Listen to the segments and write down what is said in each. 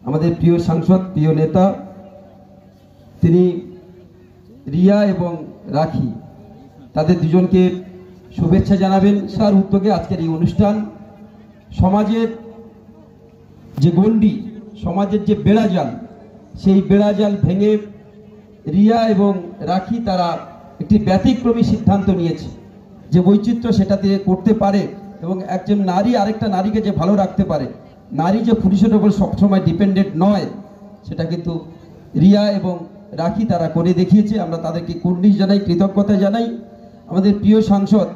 আমাদের প্রিয় সাংসদ, প্রিয় নেতা, তিনি রিয়া এবং রাখি তাদের দুজনকে শুভেচ্ছা জানাবেন। স্যার উদ্যোগে আজকের এই অনুষ্ঠান সমাজের যে গণ্ডি, সমাজের যে বেড়াজাল, সেই বেড়াজাল ভেঙে রিয়া এবং রাখি তারা একটি ব্যতিক্রমী সিদ্ধান্ত নিয়েছে যে বৈচিত্র্য সেটা দিয়ে করতে পারে এবং একজন নারী আরেকটা নারীকে যে ভালো রাখতে পারে, নারী যে পুরুষের উপর সবসময় ডিপেন্ডেন্ট নয়, সেটা কিন্তু রিয়া এবং রাখি তারা করে দেখিয়েছে। আমরা তাদেরকে কুর্নিশ জানাই, কৃতজ্ঞতা জানাই। আমাদের প্রিয় সাংসদ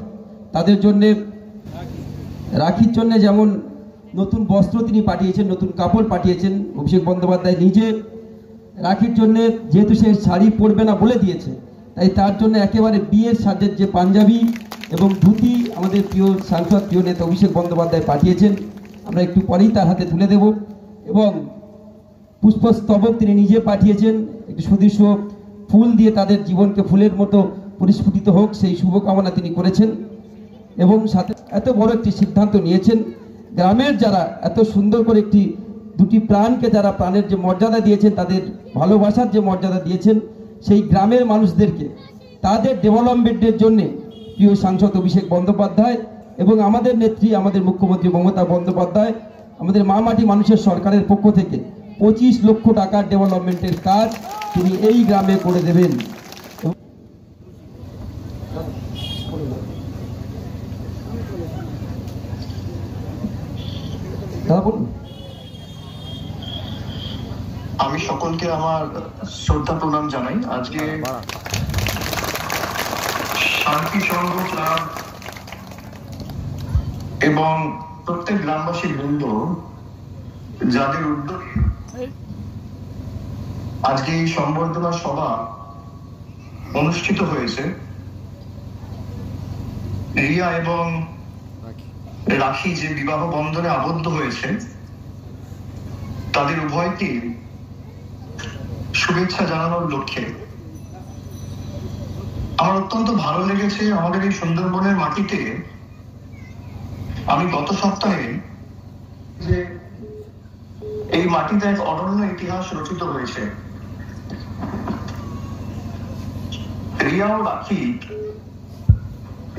তাদের জন্যে, রাখির জন্য যেমন নতুন বস্ত্র তিনি পাঠিয়েছেন, নতুন কাপড় পাঠিয়েছেন অভিষেক বন্দ্যোপাধ্যায় নিজে। রাখির জন্য যেহেতু সে শাড়ি পরবে না বলে দিয়েছে, তাই তার জন্য একেবারে বিয়ের সাজের যে পাঞ্জাবি এবং ধুতি আমাদের প্রিয় সাংসদ, প্রিয় নেতা অভিষেক বন্দ্যোপাধ্যায় পাঠিয়েছেন। আমরা একটু পরেই তার হাতে তুলে দেব। এবং পুষ্পস্তবক তিনি নিজে পাঠিয়েছেন, একটু সুদৃশ্য ফুল দিয়ে তাদের জীবনকে ফুলের মতো পরিস্ফুটিত হোক সেই শুভকামনা তিনি করেছেন। এবং সাথে এত বড় একটি সিদ্ধান্ত নিয়েছেন, গ্রামের যারা এত সুন্দর করে একটি দুটি প্রাণকে যারা প্রাণের যে মর্যাদা দিয়েছেন, তাদের ভালোবাসার যে মর্যাদা দিয়েছেন, সেই গ্রামের মানুষদেরকে তাদের ডেভেলপমেন্টের জন্যে প্রিয় সাংসদ অভিষেক বন্দ্যোপাধ্যায় এবং আমাদের নেত্রী, আমাদের মুখ্যমন্ত্রী মমতা বন্দ্যোপাধ্যায়, আমাদের মা মাটি মানুষের সরকারের পক্ষ থেকে 25 লক্ষ টাকার ডেভেলপমেন্টের কাজ তিনি এই গ্রামে করে দেবেন। আমি সকলকে আমার শ্রদ্ধা প্রণাম জানাই। আজকে শান্তি সংঘ ক্লাব এবং প্রত্যেক গ্রামবাসীর বৃন্দ যাদের উদ্যোগে আজকে এই সম্বর্ধনা সভা অনুষ্ঠিত হয়েছে, রিয়া এবং রাখি যে বিবাহ বন্ধনে আবদ্ধ হয়েছে, তাদের উভয়কে শুভেচ্ছা জানানোর লক্ষ্যে আমার অত্যন্ত ভালো লেগেছে। আমাদের এই সুন্দরবনের মাটিতে আমি গত সপ্তাহে যে এই মাটিতে এক অনন্য ইতিহাস রচিত হয়েছে। রিয়া ও রাখি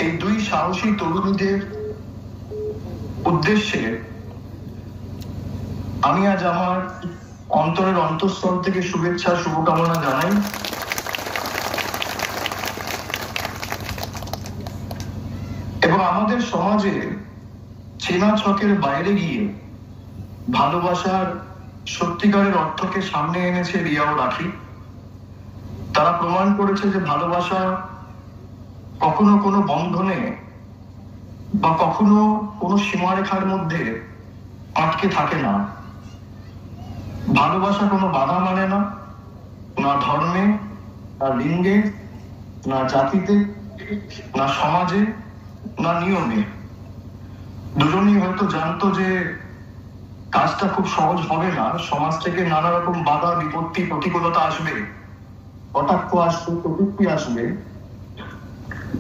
এই দুই সাহসী তরুণীদের উদ্দেশ্যে আমি আজ আমার অন্তরের অন্তঃস্থল থেকে শুভেচ্ছা, শুভকামনা জানাই। এবং আমাদের সমাজে চেনা ছকের বাইরে গিয়ে ভালোবাসার সত্যিকারের অর্থকে সামনে এনেছে রিয়া ও রাখি। তারা প্রমাণ করেছে যে ভালোবাসা কখনো কোনো বন্ধনে বা কখনো কোনো সীমারেখার মধ্যে আটকে থাকে না। ভালোবাসা কোনো বাধা মানে না, না ধর্মে, না লিঙ্গে, না জাতিতে, না সমাজে, না নিয়মে। দুজনই হয়তো জানতো যে কাজটা খুব সহজ হবে না, সমাজ থেকে নানা রকম বাধা, বিপত্তি, প্রতিকূলতা আসবে, কটাক্ষ আসবে, প্রযুক্তি আসবে,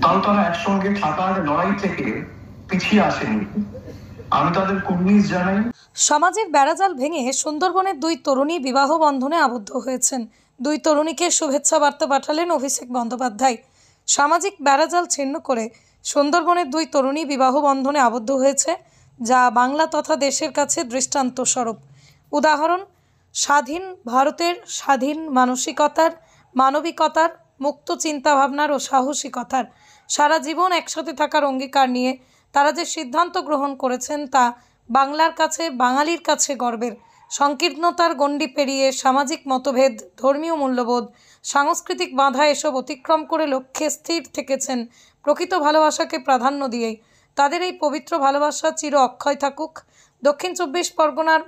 তাও তারা একসঙ্গে থাকার লড়াই থেকে পিছিয়ে আসেনি। আমি তাদের কুর্নিশ জানাই। সমাজের বেড়াজাল ভেঙে সুন্দরবনের দুই তরুণী বিবাহ বন্ধনে আবদ্ধ হয়েছেন। দুই তরুণীকে শুভেচ্ছা বার্তা পাঠালেন অভিষেক বন্দ্যোপাধ্যায়। সামাজিক বেড়াজাল ছিন্ন করে সুন্দরবনের দুই তরুণী বিবাহ বন্ধনে আবদ্ধ হয়েছে, যা বাংলা তথা দেশের কাছে দৃষ্টান্ত স্বরূপ। উদাহরণ, স্বাধীন ভারতের স্বাধীন মানসিকতার, মানবিকতার, মুক্ত চিন্তাভাবনার ও সাহসিকতার, সারা জীবন একসাথে থাকার অঙ্গীকার নিয়ে তারা যে সিদ্ধান্ত গ্রহণ করেছেন তা বাংলার কাছে, বাঙালির কাছে গর্বের। সংকীর্ণতার গণ্ডি পেরিয়ে সামাজিক মতভেদ, ধর্মীয় মূল্যবোধ, সাংস্কৃতিক বাধা এসব অতিক্রম করে লক্ষ্যে স্থির থেকেছেন প্রকৃত ভালোবাসাকে প্রাধান্য দিয়েই। তাদের এই পবিত্র ভালোবাসা চির অক্ষয় থাকুক। দক্ষিণ 24 পরগনার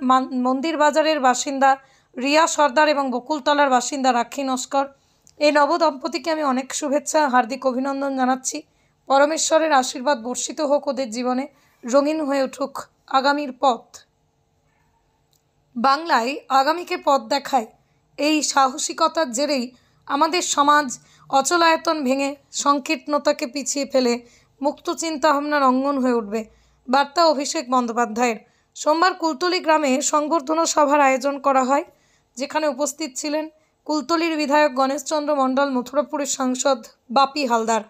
মন্দির বাজারের বাসিন্দা রিয়া সর্দার এবং বকুলতলার বাসিন্দা রাখি নস্কর, এই নবদম্পতিকে আমি অনেক শুভেচ্ছা, হার্দিক অভিনন্দন জানাচ্ছি। পরমেশ্বরের আশীর্বাদ বর্ষিত হোক ওদের জীবনে, রঙিন হয়ে উঠুক আগামীর পথ। বাংলায় আগামীকে পথ দেখায় এই সাহসিকতার জেরেই আমাদের সমাজ অচলায়তন ভেঙে সংকীর্ণতাকে পিছিয়ে ফেলে মুক্ত চিন্তাভাবনার অঙ্গন হয়ে উঠবে। বার্তা অভিষেক বন্দ্যোপাধ্যায়ের। সোমবার কুলতলি গ্রামে সংবর্ধনা সভার আয়োজন করা হয়, যেখানে উপস্থিত ছিলেন কুলতলির বিধায়ক গণেশচন্দ্র মণ্ডল, মথুরাপুরের সাংসদ বাপি হালদার।